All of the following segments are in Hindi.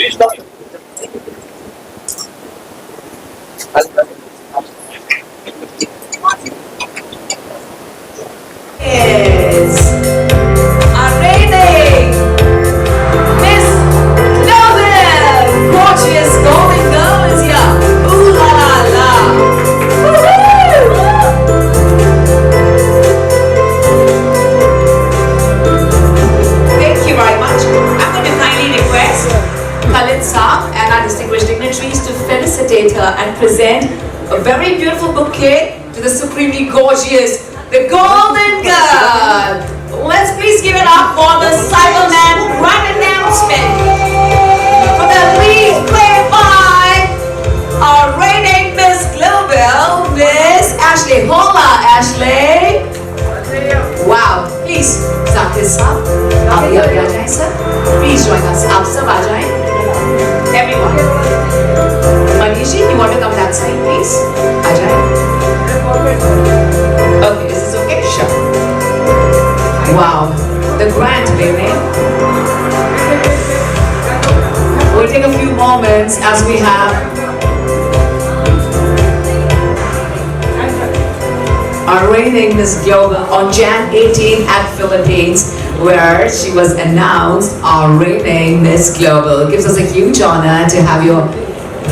Is our reigning Miss Global, gorgeous golden girl is here. Ooh la la la. Thank you very much. I'm going to kindly request Khalid Saab and our distinguished dignitaries to felicitate her and present a very beautiful bouquet to the supremely gorgeous, the Golden Girl. Let's please give it up for the Cyberman grand announcement. For the lead played by our reigning Miss Global, Miss Ashley. Hola, Ashley. Wow. Please, Zakir Saab, आप भी आगे आ जाएं सर. Please join us. आप सब आ जाएं. Everyone. Manishi, you want to come that side, please? आ जाएं. Okay, is this okay? Sure. Wow, the grand baby. We'll take a few moments as we have our reigning Miss Global on Jan 18 at Philippines, where she was announced our reigning Miss Global. It gives us a huge honor to have your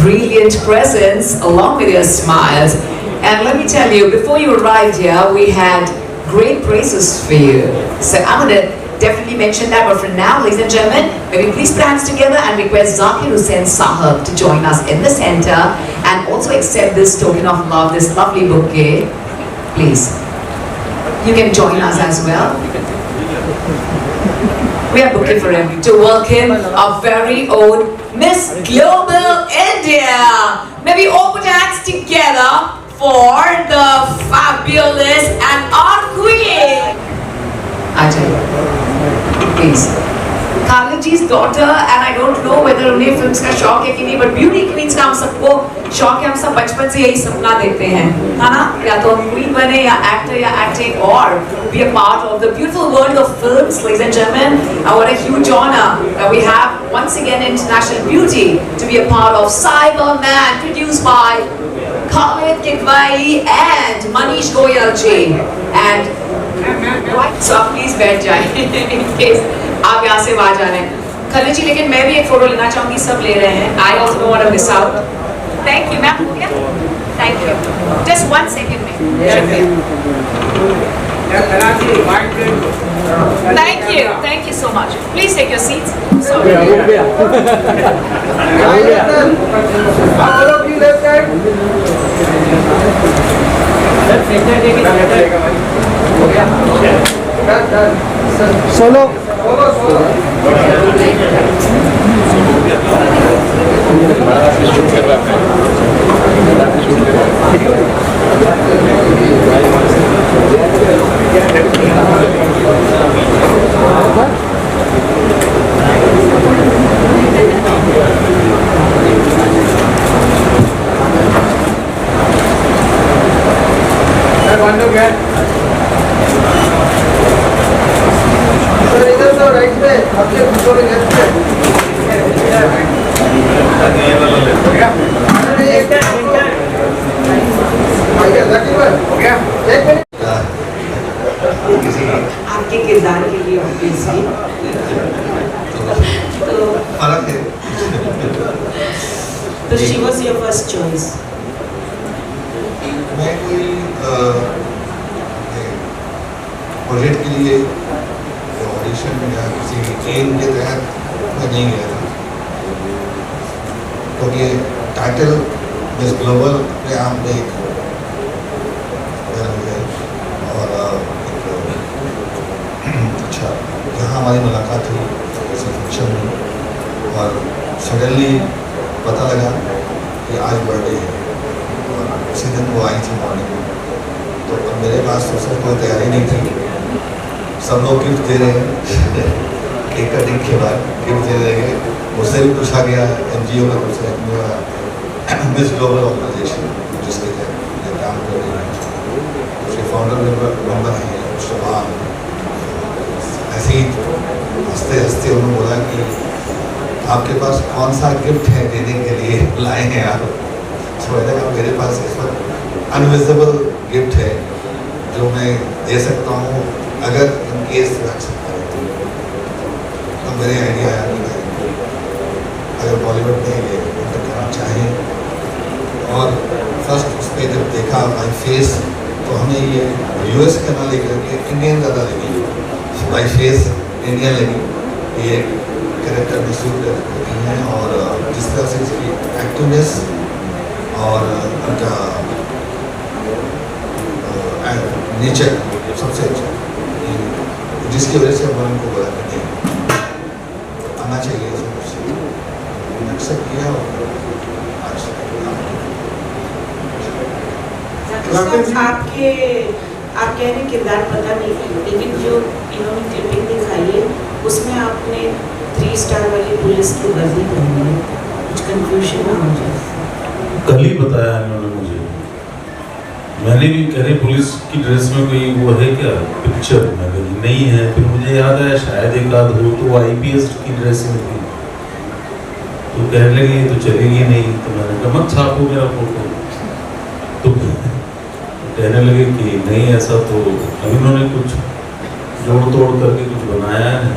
brilliant presence along with your smiles. And let me tell you, before you arrived here, we had great praises for you. So I'm going to definitely mention that. But for now, ladies and gentlemen, may we please put hands together and request Zakir Hussain Sahab to join us in the center and also accept this token of love, this lovely bouquet. Please. You can join us as well. We are bouquet for him to welcome our very own Miss Global India. May we all put hands together for the fabulous and our queen. Ajay, please. Khalid ji's daughter, and I don't know whether उन्हें films का शौक है कि नहीं, but beauty queens का हम सबको शौक है, हम सब बचपन से यही सपना देखते हैं, है ना? या तो हम queen बने या actor या acting or be a part of the beautiful world of films, ladies and gentlemen. And what a huge honor that we have once again international beauty to be a part of Cyberman, produced by Khalid Kidwai and Manish Goyal ji. And so please बैठ जाए in case आप यहाँ से आ जा रहे हैं. Khalid जी, लेकिन मैं भी एक फोटो लेना चाहूँगी, सब ले रहे हैं. I also don't want to miss out. Thank you, ma'am. Thank you. Just 1 second, ma'am. Thank you so much. Please take your seats. Sorry. Solo. आपके किरदार के लिए ऑब्वियसली तो she was your first choice. मैं कोई प्रोजेक्ट के लिए ऑडिशन या किसी एम के तहत मैं नहीं गया था, तो ये टाइटल मिस ग्लोबल पे आपने एक और अच्छा यहाँ हमारी मुलाकात हुई किसी फंक्शन में और सडनली पता लगा कि आज बर्थडे है और उसी दिन वो आई थी मॉर्निंग में, तो मेरे पास तो सर कोई तैयारी नहीं थी. सब लोग गिफ्ट दे रहे हैं केक कटिंग के बाद गिफ्ट दे रहे हैं. मुझसे भी पूछा गया NGO का कुछ मिस ग्लोबल ऑर्गेनाइजेशन जिसके तहत काम कर रही है, उसके फाउंडर मेंबर हैं शबान. ऐसे ही हंसते हंसते उन्होंने बोला कि आपके पास कौन सा गिफ्ट है देने के लिए लाए हैं आप? तो मैंने कहा मेरे पास इस वक्त अनविजिबल गिफ्ट है जो मैं दे सकता हूँ अगर इन केस रख सकता है तो। अब मेरे आइडिया आया कि भाई अगर बॉलीवुड में ये एंटर करना चाहें और फर्स्ट उस पर जब देखा माई फेस तो हमें ये यूएस का ना लेकर के इंडियन ज़्यादा लगी, माई फेस इंडियन लगी। ये कैरेक्टर में सूट करती हैं और जिस तरह से इसकी एक्टिवनेस और उनका नेचर सबसे अच्छा, जिसकी वजह से हम उनको बोला कि नहीं आना चाहिए सब एक्सेप्ट किया और आज आपके आप कह रहे हैं किरदार पता नहीं, लेकिन जो इन्होंने क्लिपिंग दिखाई है उसमें आपने 3 स्टार वाली पुलिस की वर्दी पहनी है, कुछ कंफ्यूजन ना हो जाए। कल ही बताया इन्होंने मुझे, मैंने भी कह रहे पुलिस की ड्रेस में कोई वो है क्या पिक्चर, मैं कही नहीं है। फिर मुझे याद आया शायद एक आध हो तो आईपीएस की ड्रेस में थी, तो कहने लगी तो चलेगी नहीं, तो मैंने कहा मत छापो मेरा फोटो, तो कहने लगे कि नहीं ऐसा तो अभी उन्होंने कुछ जोड़ तोड़ करके कुछ बनाया है।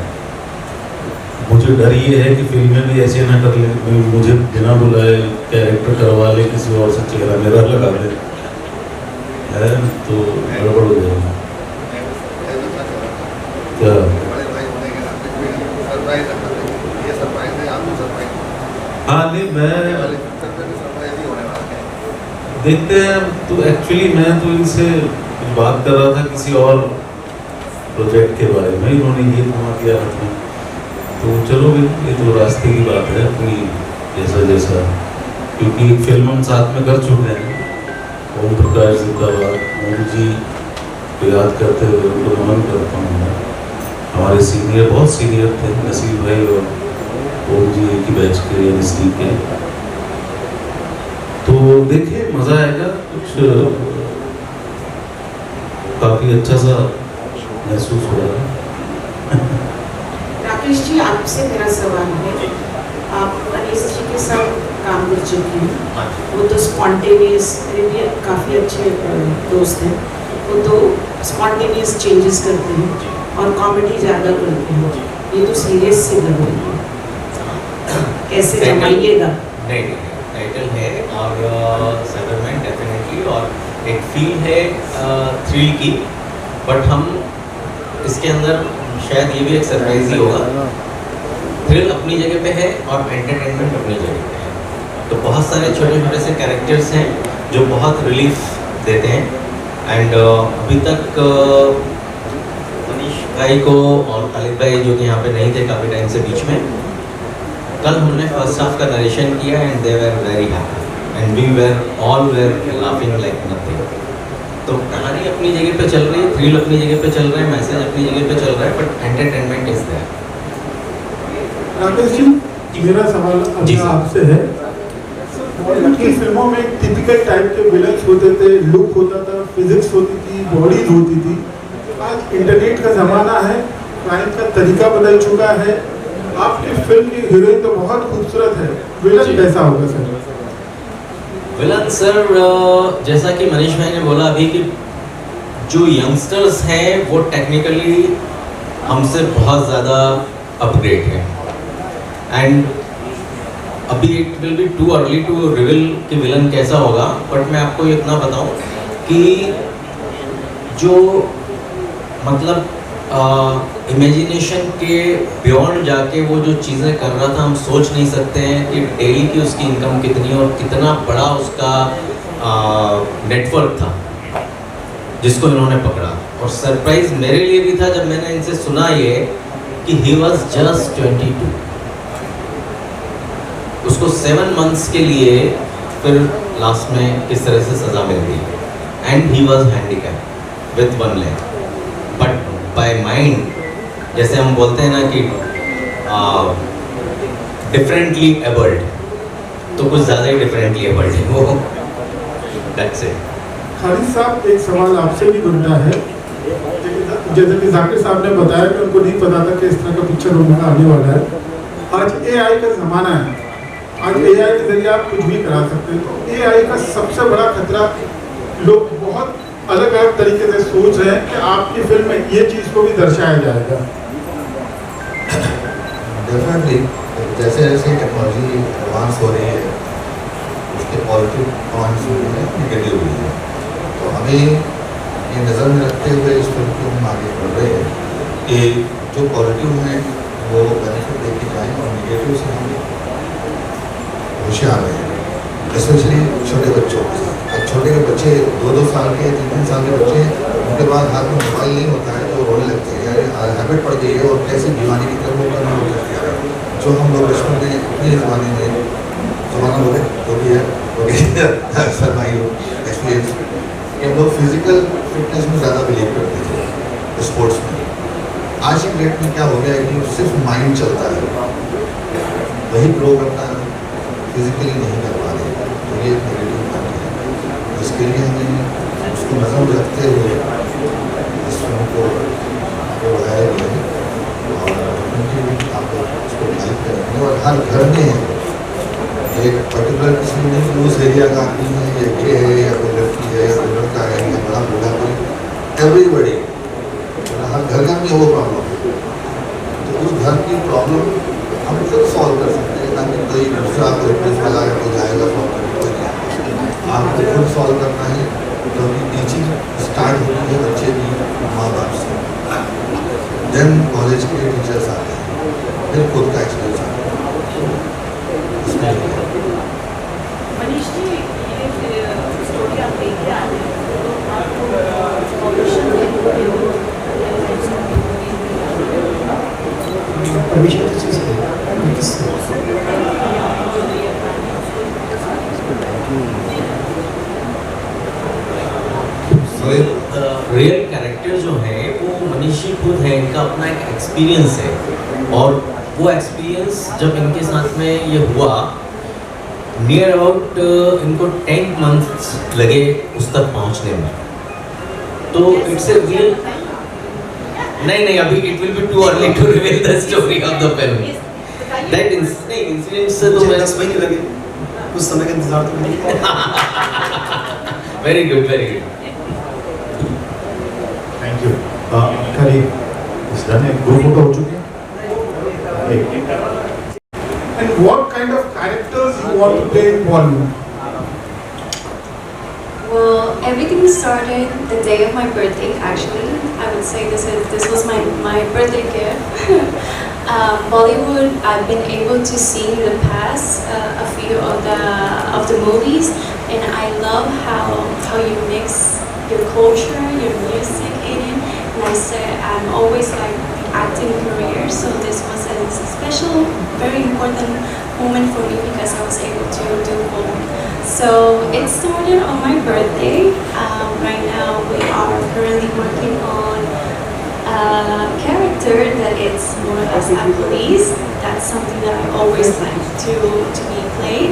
मुझे डर ये है कि फिल्में भी ऐसे ना कर ले, मुझे बिना बुलाए कैरेक्टर करवा ले, किसी और से चेहरा मेरा लगा दे, है तो गड़बड़ हो जाएगा। क्या हाँ नहीं मैं देखते हैं। तो एक्चुअली मैं तो इनसे बात कर रहा था किसी और प्रोजेक्ट के बारे में, इन्होंने ये थमा किया था, तो चलो ये तो रास्ते की बात है अपनी, जैसा जैसा, क्योंकि एक फिल्म हम साथ में कर चुके हैं, ओम प्रकाश जिंदाबाद, मोदी जी को याद करते हुए उनको नमन करता हूँ मैं। हमारे सीनियर बहुत सीनियर थे, नसीब भाई और ओम जी की बैच के एनएसडी के, तो देखिए मज़ा आएगा, कुछ काफ़ी अच्छा सा महसूस हो रहा है। राकेश जी आपसे मेरा सवाल है, आप मनीष जी के साथ काम कर चुके हैं, वो तो स्पॉन्टेनियस, मेरे भी काफ़ी अच्छे दोस्त हैं, वो तो स्पॉन्टेनियस चेंजेस करते हैं और कॉमेडी ज़्यादा करते हैं, ये तो सीरियस से लग रही है, कैसे जमाइएगा? नहीं टाइटल है और सेटलमेंट डेफिनेटली, और एक फील है थ्रिल की, बट हम इसके अंदर शायद ये भी एक सरप्राइज ही होगा। थ्रिल अपनी जगह पे है और एंटरटेनमेंट अपनी जगह पे है, तो बहुत सारे छोटे छोटे से कैरेक्टर्स हैं जो बहुत रिलीफ देते हैं। एंड अभी तक मनीष भाई को और खालिद भाई जो कि यहाँ पे नहीं थे काफ़ी टाइम से बीच में, कल हमने फर्स्ट हाफ का नरेशन किया and they were very happy and we were all were laughing like nothing. तो कहानी अपनी जगह पे चल रही है, थ्रिल अपनी जगह पे चल रहा है, मैसेज अपनी जगह पे चल रहा है, but entertainment is there. Rakesh ji मेरा सवाल जी आपसे है, बॉलीवुड की फिल्मों में टिपिकल टाइप के विलन्स होते थे, लुक होता था, फिजिक्स होती थी, बॉडीज होती थी। आज इंटरनेट का ज़माना है, क्राइम का तरीका बदल चुका है, आपकी फिल्म की हीरोइन तो बहुत खूबसूरत है, विलन कैसा होगा सर? विलन सर जैसा कि मनीष भाई ने बोला अभी कि जो यंगस्टर्स हैं वो टेक्निकली हमसे बहुत ज़्यादा अपग्रेड है, एंड अभी it will be too early to reveal कि विलन कैसा होगा, बट मैं आपको इतना बताऊं कि जो मतलब इमेजिनेशन के बियॉन्ड जाके वो जो चीज़ें कर रहा था, हम सोच नहीं सकते हैं कि डेली की उसकी इनकम कितनी और कितना बड़ा उसका नेटवर्क था जिसको इन्होंने पकड़ा। और सरप्राइज मेरे लिए भी था जब मैंने इनसे सुना ये कि ही वॉज जस्ट 22, उसको 7 months के लिए फिर लास्ट में किस तरह से सज़ा मिल गई, and he was handicap with 1 leg, but by mind जैसे हम बोलते हैं ना कि डिफरेंटली एबल्ड, तो कुछ ज़्यादा ही डिफरेंटली एबल्ड है वो। That's it. खालिद साहब एक सवाल आपसे भी बनता है, जैसे कि जाकिर साहब ने बताया कि उनको नहीं पता था कि इस तरह का पिक्चर उनका आने वाला है, आज AI का ज़माना है, आज AI के जरिए आप कुछ भी करा सकते हैं। तो AI का सबसे बड़ा खतरा, लोग बहुत अलग अलग तरीके से सोच रहे हैं कि आपकी फिल्म में ये चीज़ को भी दर्शाया जाएगा। डेफिनेटली जैसे जैसे टेक्नोलॉजी एडवांस हो रही है, उसके पॉजिटिव पॉइंट्स भी हैं, नेगेटिव भी हैं। तो हमें ये नज़र में रखते हुए इस फिल्म को हम आगे बढ़ रहे हैं कि जो पॉजिटिव हैं वो बेनिफिट देके जाएँ और नेगेटिव से हम होशियार रहें, स्पेशली छोटे बच्चों के साथ। अब छोटे बच्चे 2-2 साल के 3-3 साल के बच्चे, उनके पास हाथ में मोबाइल नहीं होता है तो रोने लगते हैं, यानी हैबिट पड़ गई है और कैसे दीवानी की तरफ वो करना होता है। जो हम लोग बचपन में अपने ज़माने में ज़माना बोले जो भी है अक्सर माई एक्सपीरियंस कि हम लोग फिजिकल फिटनेस में ज़्यादा बिलीव करते थे स्पोर्ट्स में। आज की डेट में क्या हो गया है कि सिर्फ माइंड चलता है, वही ग्रो करता है, फिजिकली नहीं कर पा रहे। तो ये नेगेटिव पॉइंट है, इसके लिए हमें उसको नज़र में रखते हुए इस फिल्म को आगे बढ़ाया गया है और उनकी आप उसको हेल्प करेंगे। और हर घर में एक पर्टिकुलर किसी में उस एरिया का आदमी है, या ये है या कोई लड़की है या कोई लड़का है या बड़ा बूढ़ा कोई, एवरीबडी हर घर का में वो प्रॉब्लम है। तो उस घर की प्रॉब्लम हम खुद सॉल्व कर सकते हैं, ताकि कोई दूसरा कोई पुलिस वाला है तो जाएगा सॉल्व करने को नहीं। आपको खुद सॉल्व करना है, क्योंकि टीचिंग स्टार्ट होती है बच्चे की माँ बाप से, देन कॉलेज के टीचर्स आते हैं, फिर खुद का एक्सपीरियंस आता है। मनीष जी, ये स्टोरी आप लेके आ रहे हैं तो आपको ऑडिशन परमिशन किस चीज़ की? रियल कैरेक्टर जो है वो मनीषी खुद है, इनका अपना एक एक्सपीरियंस है और वो एक्सपीरियंस जब इनके साथ में ये हुआ, नियर अबाउट इनको 10 months लगे उस तक पहुंचने में। तो इट्स ए रियल, नहीं अभी it will be too early to reveal the story of the film. That incident से तो मैं 10 महीने लगे, कुछ समय का इंतजार तो नहीं। Very good, very good. Thank you. करीब इस तरह ग्रुप फोटो हो चुके हैं। And what kind of characters you want to play in Bollywood? Well, everything started the day of my birthday. Actually, I would say this was my birthday gift. Bollywood, I've been able to see in the past a few of the movies, and I love how you mix your culture, your music in it. And I said I'm always like the acting career, so this was a special, very important moment for me because I was able to do both. So it started on my birthday. Right now we are currently working on a character that is more or less a police. That's something that I always like to be played.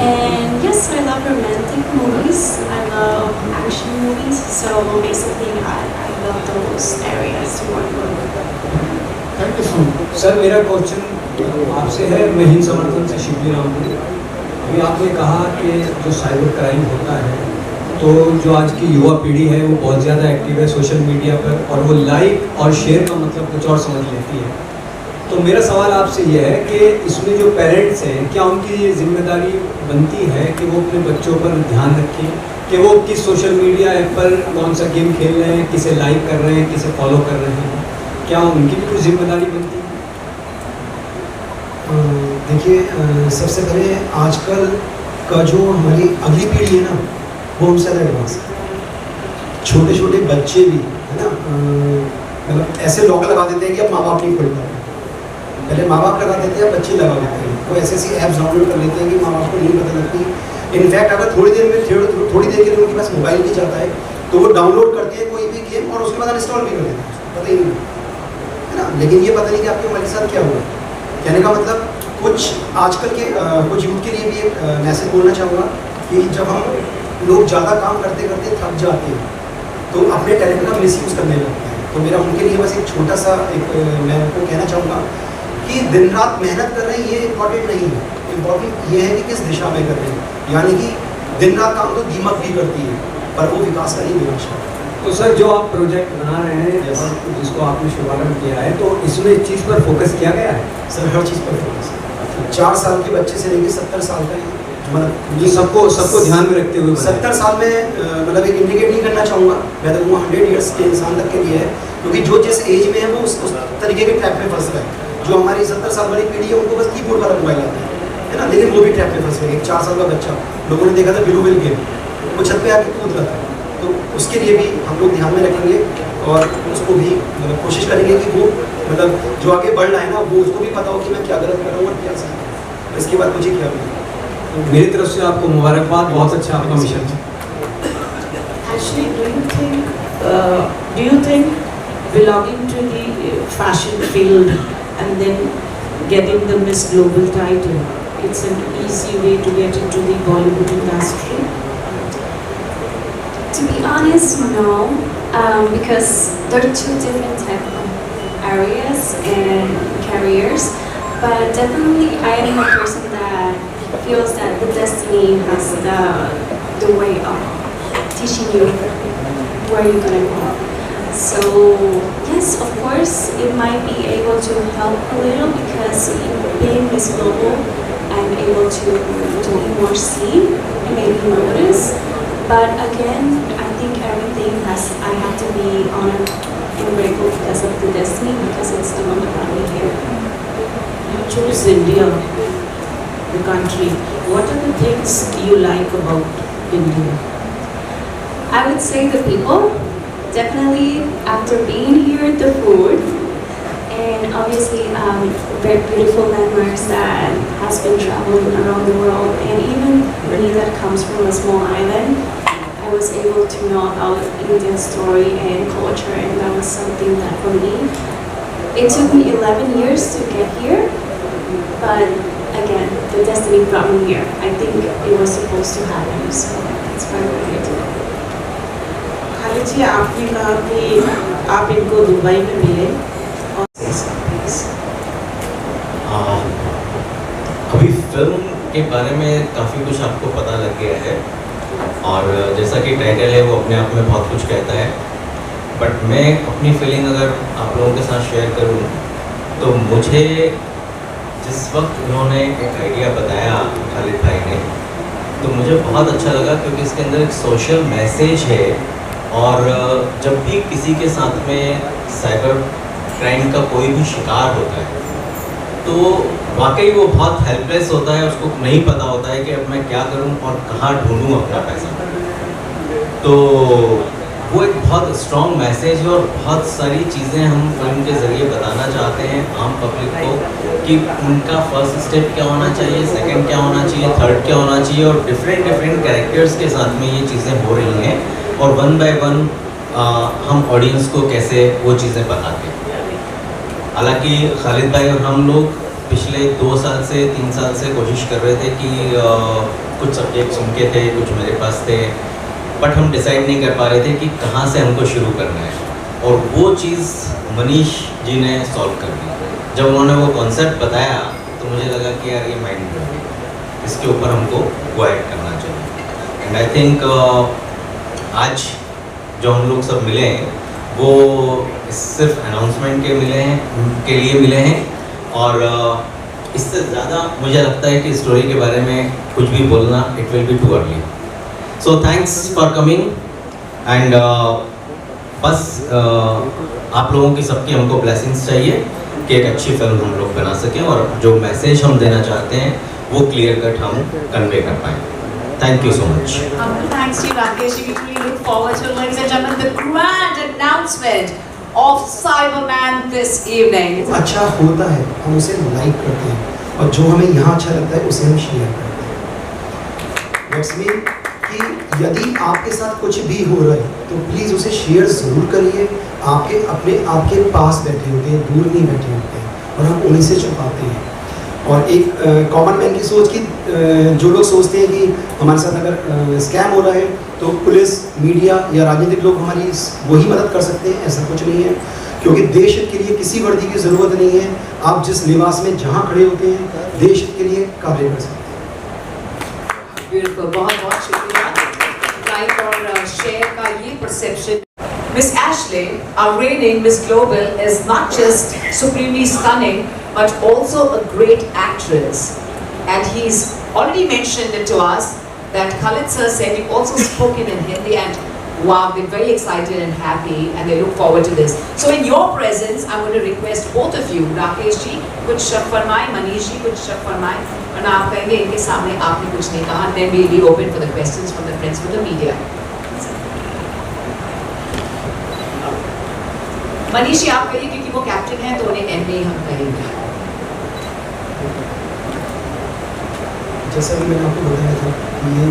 And yes, I love romantic movies. I love action movies. So basically I love those areas to work with. Thank you so much. Sir, मेरा क्वेश्चन आपसे है, मैं हिंद समर्थन से शिवजी रामपुरी। अभी आपने कहा कि जो साइबर क्राइम होता है, तो जो आज की युवा पीढ़ी है वो बहुत ज़्यादा एक्टिव है सोशल मीडिया पर, और वो लाइक और शेयर का मतलब कुछ और समझ लेती है। तो मेरा सवाल आपसे ये है कि इसमें जो पेरेंट्स हैं, क्या उनकी ये जिम्मेदारी बनती है कि वो अपने बच्चों पर ध्यान रखें कि वो किस सोशल मीडिया ऐप पर कौन सा गेम खेल रहे हैं, किसे लाइक कर रहे हैं, किसे फॉलो कर रहे हैं, क्या उनकी भी कुछ जिम्मेदारी बनती है? देखिए, सबसे पहले आजकल का जो हमारी अगली पीढ़ी है ना, वो हमसे ज़्यादा एडवांस है। छोटे छोटे बच्चे भी है ना, मतलब ऐसे लॉक लगा देते हैं कि अब माँ बाप नहीं खोल पाते। पहले माँ बाप लगा देते हैं, बच्चे लगा देते हैं। वो ऐसी ऐप्स डाउनलोड कर लेते हैं कि माँ बाप को नहीं पता लगती। इनफैक्ट अगर थोड़ी देर के लिए उनके पास मोबाइल भी जाता है तो वो डाउनलोड करते हैं कोई भी गेम और उसके बाद अनइंस्टॉल भी कर देते हैं, पता ही नहीं है ना। लेकिन ये पता नहीं कि आपके मोबाइल के साथ क्या हुआ। कहने का मतलब कुछ आजकल के कुछ यूथ के लिए भी एक मैसेज बोलना चाहूँगा कि जब हम लोग ज़्यादा काम करते करते थक जाते हैं तो अपने टैलेंट का मिसयूज़ करने लगते हैं। तो मेरा उनके लिए बस एक छोटा सा मैं उनको कहना चाहूँगा कि दिन रात मेहनत कर रहे हैं ये इम्पोर्टेंट नहीं है, इम्पोर्टेंट ये है कि किस दिशा में कर रहे हैं। यानी कि दिन रात काम तो दीमक भी करती है, पर वो विकास का ही विनाश है। तो सर जो आप प्रोजेक्ट बना रहे हैं और जिसको आपने शुभारंभ किया है, तो इसमें इस चीज़ पर फोकस किया गया है? सर हर चीज़ पर फोकस है। 4 साल के बच्चे से लेकर 70 साल का मतलब ये सबको ध्यान में रखते हुए 70 साल में मतलब एक इंडिकेट नहीं करना चाहूँगा, मैं तो वो 100 ईयर्स के इंसान तक के लिए है, क्योंकि जो जिस एज में है वो उस तरीके के ट्रैप में फंस रहा है। जो हमारी 70 साल वाली पीढ़ी है उनको बस कीबोर्ड वाला मोबाइल आता है ना, लेकिन वो भी ट्रैप में फंस रहे हैं। एक 4 साल का बच्चा, लोगों ने देखा था ब्लू व्हेल गेम, वो छत पे आके कूद रहा था। तो उसके लिए भी हम लोग ध्यान में रखेंगे और उसको भी मतलब कोशिश करेंगे कि वो मतलब जो आगे बढ़ रहा है ना, वो उसको भी पता हो कि मैं क्या गलत कर रहा हूँ और क्या सही है, इसके बाद मुझे क्या मिलेगा। मेरी तरफ से आपको मुबारकबाद, बहुत अच्छा आपका मिशन है। Actually, do you think belonging to the fashion field and then getting the Miss Global title, it's an easy way to get into the Bollywood industry? To be honest, no, because there are two different type of areas and careers. But definitely, I am a person that feels that the destiny has the way of teaching you where you're gonna go. So yes, of course, it might be able to help a little because being Miss Global, I'm able to be more seen and maybe noticed. But again, I think everything I have to be honored and grateful because of the destiny, because it's the one that brought me here. You chose India, the country. What are the things you like about India? I would say the people. Definitely, after being here, the food, and obviously very beautiful landmarks that has been traveling around the world. And even me that comes from a small island, I was able to know about Indian story and culture, and that was something that for me, it took me 11 years to get here, but again, the destiny brought me here. I think it was supposed to happen, so that's why we're here today. Khalid जी, आपने कहा कि आप इनको दुबई में मिले और please. अभी फिल्म के बारे में काफ़ी कुछ आपको पता लग गया है और जैसा कि टाइटल है वो अपने आप में बहुत कुछ कहता है, बट मैं अपनी फीलिंग अगर आप लोगों के साथ शेयर करूं तो मुझे जिस वक्त उन्होंने एक आइडिया बताया खालिद भाई ने, तो मुझे बहुत अच्छा लगा क्योंकि इसके अंदर एक सोशल मैसेज है। और जब भी किसी के साथ में साइबर क्राइम का कोई भी शिकार होता है तो वाकई वो बहुत हेल्पलेस होता है, उसको नहीं पता होता है कि अब मैं क्या करूं और कहाँ ढूंढूं अपना पैसा। तो वो एक बहुत स्ट्रॉन्ग मैसेज है और बहुत सारी चीज़ें हम फिल्म के ज़रिए बताना चाहते हैं आम पब्लिक को कि उनका फर्स्ट स्टेप क्या होना चाहिए, सेकंड क्या होना चाहिए, थर्ड क्या होना चाहिए, और डिफरेंट कैरेक्टर्स के साथ में ये चीज़ें हो रही हैं और वन बाय वन हम ऑडियंस को कैसे वो चीज़ें बताते हैं। हालांकि खालिद भाई और हम लोग पिछले 2 साल से 3 साल से कोशिश कर रहे थे कि कुछ सब्जेक्ट्स उनके थे, कुछ मेरे पास थे, बट हम डिसाइड नहीं कर पा रहे थे कि कहाँ से हमको शुरू करना है, और वो चीज़ मनीष जी ने सॉल्व कर दी। जब उन्होंने वो कॉन्सेप्ट बताया तो मुझे लगा कि यार ये माइंड ब्लोइंग है, इसके ऊपर हमको वो ऐड करना चाहिए। एंड आई थिंक आज जो हम लोग सब मिले हैं वो सिर्फ अनाउंसमेंट के लिए मिले हैं, और इससे ज़्यादा मुझे लगता है कि स्टोरी के बारे में कुछ भी बोलना it will be too early. So thanks for coming and बस आप लोगों की सबकी हमको ब्लेसिंग्स चाहिए कि एक अच्छी फिल्म हम लोग बना सकें और जो मैसेज हम देना चाहते हैं वो क्लियर कट हम कन्वे कर पाएँ। Thank you so much. Thanks to you, Rakesh. We really look forward to, ladies and gentlemen, the grand announcement of Cyberman this evening. अच्छा होता है, हम उसे लाइक करते हैं और जो हमें यहाँ अच्छा लगता है उसे हम शेयर करते हैं। That's mean कि यदि आपके साथ कुछ भी हो रहा है तो प्लीज़ उसे शेयर ज़रूर करिए। आपके पास बैठे होते हैं, दूर नहीं बैठे होते हैं, और हम उन्हीं से छुपाते हैं। और एक कॉमन मैन की सोच की जो लोग सोचते हैं कि हमारे साथ अगर स्कैम हो रहा है तो पुलिस, मीडिया या राजनीतिक लोग हमारी वही मदद कर सकते हैं, ऐसा कुछ नहीं है। क्योंकि देश हित के लिए किसी वर्दी की ज़रूरत नहीं है, आप जिस लिबास में जहाँ खड़े होते हैं देश हित के लिए कार्य कर सकते हैं। Beautiful, बहुत बहुत शुक्रिया लाइक और शेयर का ये perception. Miss Ashley, our reigning Miss Global, is not just supremely stunning but also a great actress. And he's already mentioned it to us that Khalid sir said you also spoken in Hindi, and wow, they're very excited and happy and they look forward to this. So in your presence, I'm going to request both of you, Rakesh ji, kuch shab farmaye, Manish ji, kuch shab farmaye, and aap kahenge inke samne aapne kuch nahi kaha, then we'll be open for the questions from the friends from the media. Manish ji आप कहिए क्योंकि वो कैप्टन है तो उन्हें एंड में ही हम कहेंगे। जैसा कि मैंने आपको बताया था कि ये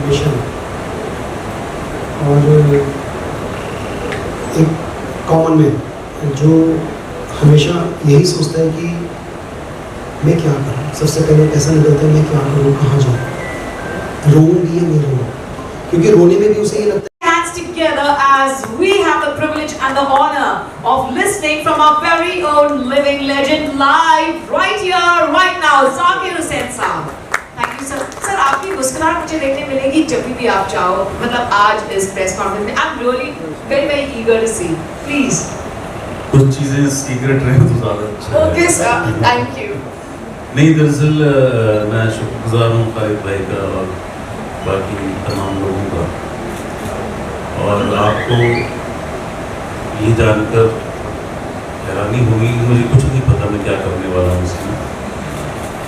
मिशन और एक कॉमन मैन जो हमेशा यही सोचता है कि मैं क्या करूँ, सबसे पहले ऐसा निकलता है मैं क्या करूँ, कहाँ जाऊँ, रोऊंगी या नहीं रोऊँ, क्योंकि रोने में भी उसे ये लगता है। Together as we have the privilege and the honor of listening from our very own living legend live right here right now, Zakir Hussain साहब। Thank you sir. Sir आपकी मुस्कुराहट मुझे देखने मिलेगी जब भी आप चाहो, मतलब आज इस प्रेस कॉन्फ्रेंस में। I'm really very eager to see. Please. कुछ चीजें सीक्रेट रहे तो ज़्यादा अच्छा है। Okay sir. Thank you. नहीं दरअसल मैं शुक्रगुजार हूँ खालिद भाई का और बाकी तमाम लोगों का, और आपको ये जानकर हैरानी होगी कि मुझे कुछ नहीं पता मैं क्या करने वाला हूँ इसमें,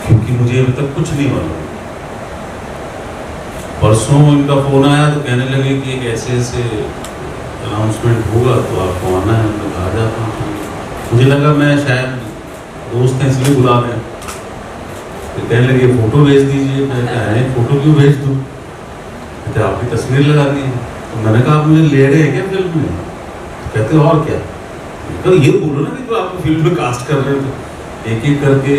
क्योंकि मुझे अभी तक कुछ नहीं मालूम। परसों इनका फ़ोन आया तो कहने लगे कि एक ऐसे ऐसे अनाउंसमेंट होगा तो आपको आना है, मैं कहा जाता हूँ। मुझे लगा मैं शायद दोस्त हैं इसलिए बुला रहे हैं, फिर कहने लगे फ़ोटो भेज दीजिए। मैं कहा है फ़ोटो क्यों भेज दूँ, कहते आपकी तस्वीर लगानी है। तो मैंने कहा आप मुझे ले रहे हैं क्या फिल्म में, तो कहते और क्या, तो ये बोलो ना कि तो आपको फिल्म में कास्ट कर रहे हैं। तो एक एक करके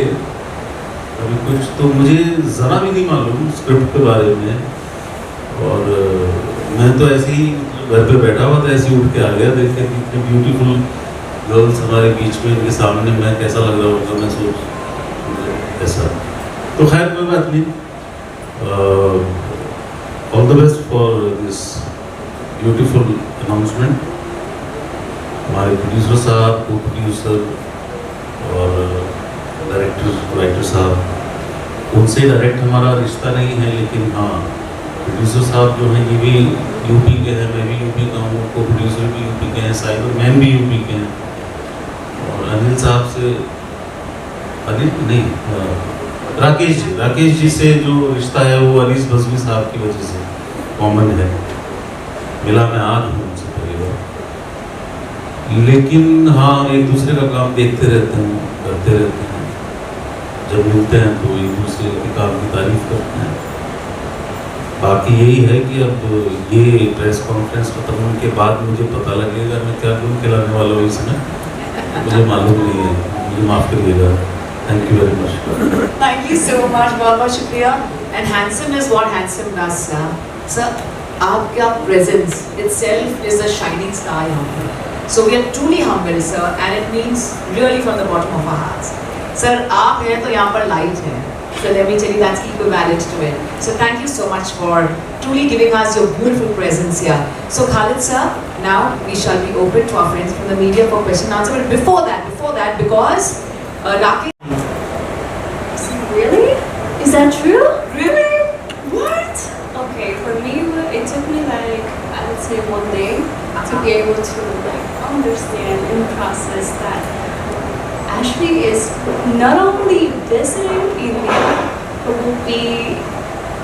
अभी कुछ तो मुझे ज़रा भी नहीं मालूम स्क्रिप्ट के बारे में, और मैं तो ऐसे ही घर पे बैठा हुआ था, ऐसे उठ के आ गया, देख के इतने ब्यूटीफुल गर्ल्स हमारे बीच में, इनके सामने मैं कैसा लग रहा होगा, मैं सोच ऐसा। तो खैर कोई बात नहीं, all the best for this beautiful announcement. हमारे प्रोड्यूसर साहब, को प्रोड्यूसर और डायरेक्टर राइटर साहब, उनसे डायरेक्ट हमारा रिश्ता नहीं है, लेकिन हाँ प्रोड्यूसर साहब जो हैं ये भी यूपी के हैं, मैं भी यूपी का हूँ, को प्रोड्यूसर भी यूपी के हैं, साइबर मैन भी यूपी के हैं। और अनिल साहब से, अनिल नहीं, राकेश जी से जो रिश्ता है वो अनीस बज़मी साहब की वजह से कॉमन है, मिला मैं आज हूँ उनसे पहली बार, लेकिन हाँ एक दूसरे का काम देखते रहते हैं, करते रहते हैं, जब मिलते हैं तो एक दूसरे के काम की तारीफ करते हैं। बाकी यही है कि अब ये प्रेस कॉन्फ्रेंस खत्म होने के बाद मुझे पता लगेगा मैं क्या क्यों खिलाने वाला हूँ इसमें, मुझे मालूम नहीं है, मुझे माफ़ करिएगा। Thank you very much. Thank you so much, बहुत बहुत शुक्रिया। And handsome is what handsome does, sir. Sir, आपका presence itself is a shining star यहाँ पर. So we are truly humble, sir, and it means really from the bottom of our hearts. Sir, आप हैं तो यहाँ पर light है. So let me tell you that's equivalent to it. So thank you so much for truly giving us your beautiful presence here. So Khalid sir, now we shall be open to our friends from the media for question and answer. But before that, because Rakesh. Really? Is that true? Really? What? Okay, for me, it took me like, I would say 1 day to be able to like understand and process that Ashley is not only visiting India, but will be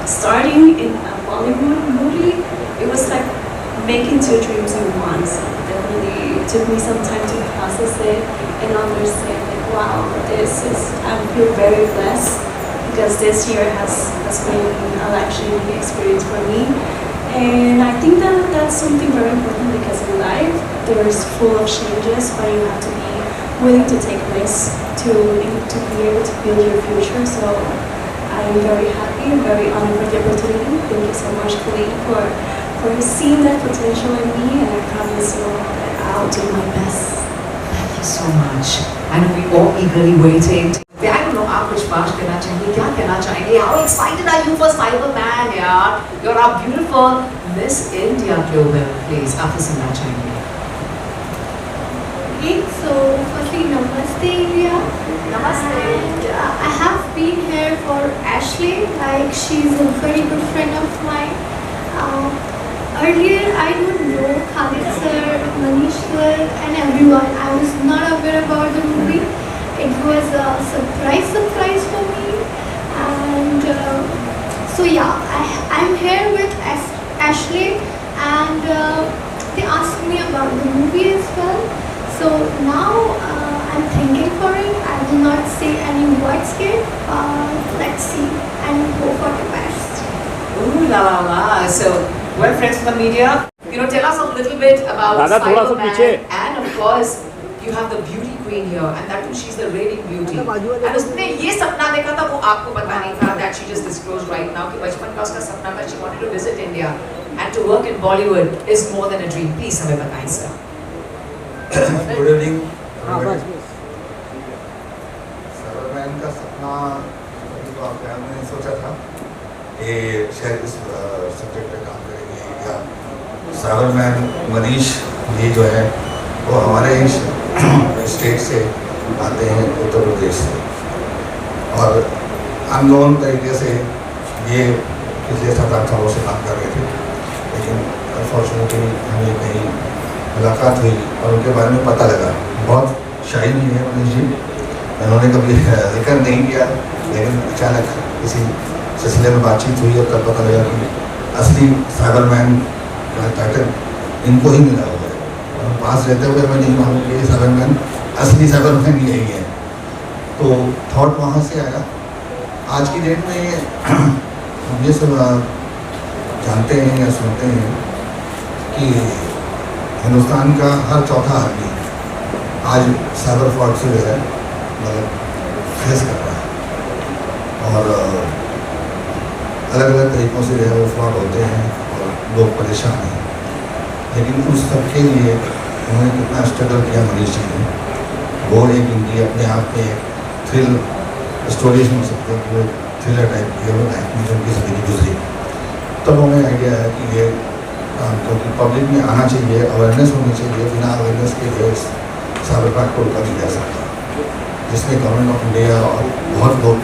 starting in a Bollywood movie. It was like making 2 dreams in one. So definitely took me some time to process it and understand like, wow, I feel very blessed because this year has been a life-changing experience for me. And I think that's something very important because in life there is full of changes, but you have to be willing to take risks to be able to build your future. So I am very happy and very honored for the opportunity. Thank you so much, Khalid, for seeing that potential in me, and I promise you that I'll do my best. you so much. I know we all eagerly waiting. I don't know, आप कुछ बात करना चाहेंगे, क्या कहना चाहेंगे? How excited are you for Cyberman, यार? You're our beautiful Miss India Global. Please, आपसे सुनना चाहेंगे. Okay, so firstly, Namaste India. Namaste. And I have been here for Ashley, like she's a very good friend of mine. Earlier, I don't know Khalid sir, Manish sir, and everyone. I was not aware about the movie. It was a surprise for me. And so yeah, I'm here with Ashley, and they asked me about the movie as well. So now I'm thinking for it. I will not say any words here. Let's see and hope for the best. Ooh la la la. So, well, friends from the media, tell us a little bit about Cyberman, and of course, you have the beauty queen here, and that too, she's the reigning beauty. And उसने ये सपना देखा था, वो आपको पता नहीं था, that she just disclosed right now कि बचपन का उसका सपना था, she wanted to visit India, and to work in Bollywood is more than a dream. Please हमें बताएं sir. Good evening. Cyberman का सपना तो आप मैंने सोचा था कि शायद इस सब्जेक्ट पे काम करेंगे या Cyberman मनीष ये जो है वो हमारे स्टेट से आते हैं, उत्तर प्रदेश से, और अननोन तरीके से ये पिछले 7-8 सालों से काम कर रहे थे, लेकिन अनफॉर्चुनेटली हमें कहीं मुलाकात हुई और उनके बारे में पता लगा. बहुत शाही नहीं है मनीष जी, उन्होंने कभी जिक्र नहीं किया, लेकिन अचानक किसी सिलसिले में बातचीत हुई और तब पता लगा कि असली साइबरमैन का टाइटल इनको ही मिला हुआ है. और पास रहते हुए हमें नहीं मालूम कि साइबरमैन असली साइबरमैन यही है. तो थॉट वहाँ से आया. आज की डेट में हम ये सब जानते हैं या सुनते हैं कि हिंदुस्तान का हर चौथा आदमी आज साइबर फ्रॉड से जो है मतलब फेस कर रहा है, और अलग अलग तरीक़ों से जो है वो फ्रॉड होते हैं और लोग परेशान हैं. लेकिन उस सब के लिए उन्होंने कितना स्ट्रगल किया मनीष जी ने, वो एक इनकी अपने आप में एक थ्रिल स्टोरीज हो सकते हैं कि वो थ्रिलर टाइप की वो लाइफ में जो उनकी ज़िंदगी गुजरी. तब हमें आइडिया है कि ये काम क्योंकि पब्लिक में आना चाहिए, अवेयरनेस होनी चाहिए. बिना अवेयरनेस के जो साइबर फ्रॉड को रोका नहीं जा सकता, जिसमें गवर्नमेंट ऑफ इंडिया और बहुत लोग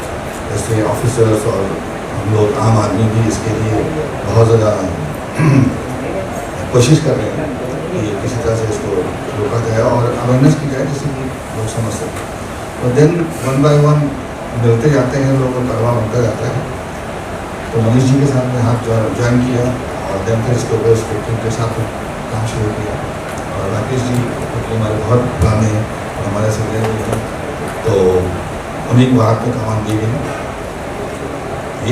जैसे ऑफिसर्स और हम लोग आम आदमी भी इसके लिए बहुत ज़्यादा कोशिश कर रहे हैं कि किसी तरह से इसको रोका जाए और अवेयरनेस की जाए जिससे कि लोग समझ सकें. तो देन 1 by 1 मिलते जाते हैं, लोगों का कारवा बनता जाता है. तो मनीष जी के साथ में हाथ ज्वाइन किया और देन फिर इसके ऊपर स्क्रिप्टिंग के साथ काम शुरू किया. और राकेश जी क्योंकि हमारे बहुत पुराने हैं और हमारे सीनियर भी हैं, तो उन्हीं को हाथ में कमान दी गई.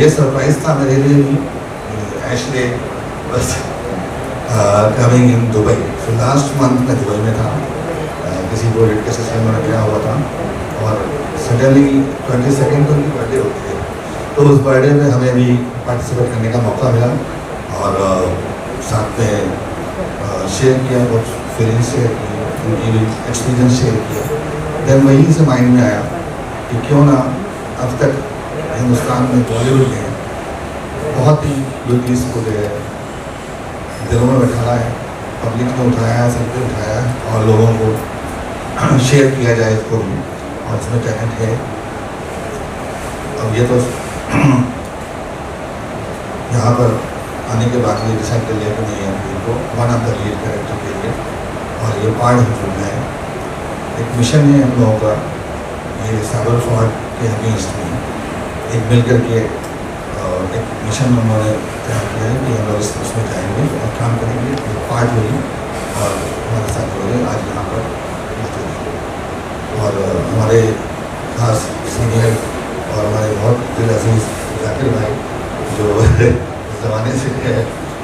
ये सरप्राइज़ था मेरे लिए भी. एशले बस coming in Dubai. So last month में दुबई में था, किसी प्रोजेक्ट के सिलसिले में गया हुआ था, और सडनली 22 को उनकी बर्थडे होती है. तो उस बर्थडे में हमें भी पार्टिसिपेट करने का मौका मिला और साथ में शेयर किया, कुछ फीलिंग्स शेयर की, उनकी भी एक्सपीरियंस शेयर किया. देन वहीं से माइंड में आया कि क्यों ना अब तक हिंदुस्तान में बॉलीवुड में बहुत ही ब्यूटीज को जो है दिलों में बैठाना है, पब्लिक ने उठाया है, सबने उठाया है, और लोगों को शेयर किया जाए इसको भी, और इसमें टैलेंट है. अब ये तो यहाँ पर आने के बाद ये डिसाइड कर लिया कि नहीं है इनको one of the lead character के लिए, और ये पार्ट ही चुनना है. एक मिशन है हम लोगों का, ये साइबर फ्रॉड के अगेंस्ट में एक मिल कर के एक मिशन उन्होंने तैयार किया है कि हम लोग उसमें जाएंगे और काम करेंगे. एक पार्ट हुई और हमारे साथ हुए आज यहाँ पर मौजूद, और हमारे खास सीनियर और हमारे बहुत दिल अजीज जाकिर भाई जो ज़माने से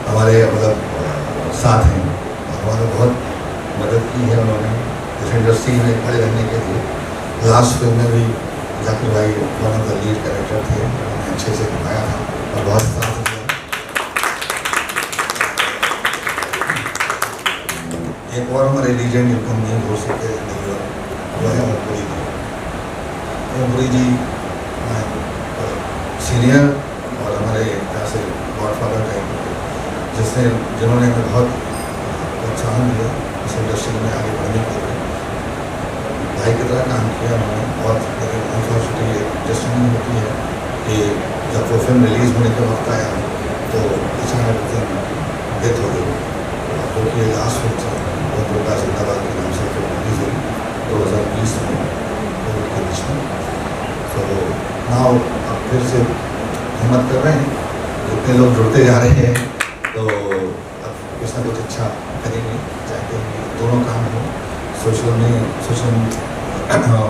हमारे मतलब साथ हैं, हमारे बहुत मदद की है उन्होंने इस इंडस्ट्री में खड़े रहने के लिए. लास्ट फिल्म में भी जाकिर भाई one of the lead character थे, उन्होंने अच्छे से निभाया था और बहुत साथ दिया. एक और हमारे लीजेंड जिनको हम नहीं भूल सकते जिंदगी में, पुरी जी सीनियर और हमारे यहाँ से गॉडफादर टाइप जिन्होंने हमें बहुत प्रोत्साहन दिया इस इंडस्ट्री में आगे बढ़ने के लिए। भाई की तरह काम किया उन्होंने। और लेकिन अनफॉर्चुनेटली डेस्टिनी होती है कि जब वो फिल्म रिलीज़ होने का वक्त आया तो अचानक डेथ हो गई। जो कि लास्ट फिल्म था वो दुर्गा जिंदाबाद के नाम से फिल्म रिलीज हुई 2020 में कोविड के बीच में। तो नाउ अब फिर से हिम्मत कर रहे हैं, जितने लोग जुड़ते जा रहे हैं तो अब कुछ ना कुछ अच्छा करेंगे, चाहते हैं कि दोनों काम हो, सोशल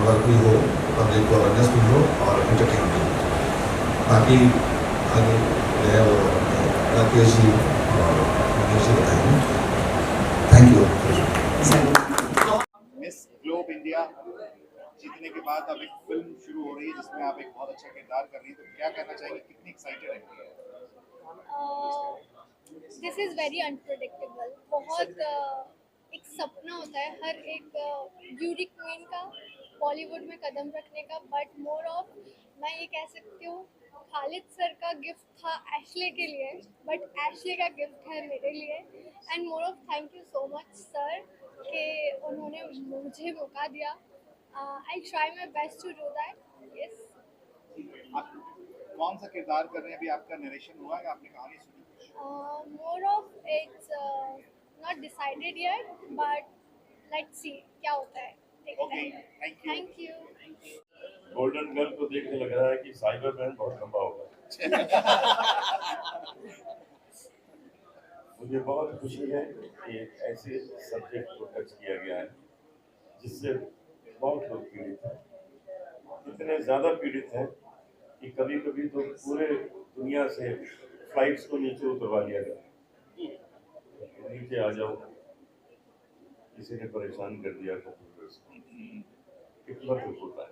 वर्क भी हो, पब्लिक को अवेयरनेस भी हो और एंटरटेनमेंट भी हो। बाकी आगे जो है वो राकेश जी और मनीष जी बताएंगे। Thank you. Miss globe India जीतने के बाद अब एक फिल्म शुरू हो रही है जिसमें आप एक बहुत अच्छा किरदार कर रही हैं, तो क्या कहना चाहेंगे, कितनी एक्साइटेड है? This is very unpredictable. बहुत एक सपना होता है हर एक ब्यूटी क्वीन का बॉलीवुड में कदम रखने का, बट मोर ऑफ मैं ये कह सकती हूँ खालिद सर का गिफ्ट था एशले के लिए, बट एशले का गिफ्ट है मेरे लिए। And more of thank you so much sir कि उन्होंने मुझे मौका दिया। I try my best to do that. Yes. आप कौन सा किरदार कर रहे हैं? अभी आपका नरेशन हुआ है, आपने कहानी सुनी? More of its not decided yet, but let's see क्या होता है। Okay, thank you. Golden girl को देख के लग रहा है कि साइबर मैन बहुत लंबा होगा। मुझे बहुत खुशी है कि एक ऐसे सब्जेक्ट को टच किया गया है जिससे बहुत लोग पीड़ित हैं, इतने ज़्यादा पीड़ित हैं कि कभी कभी तो पूरे दुनिया से फ्लाइट्स को नीचे उतरवा लिया गया। नीचे आ जाओ, किसी ने परेशान कर दिया कंप्यूटर्स को, कितना कुछ होता है।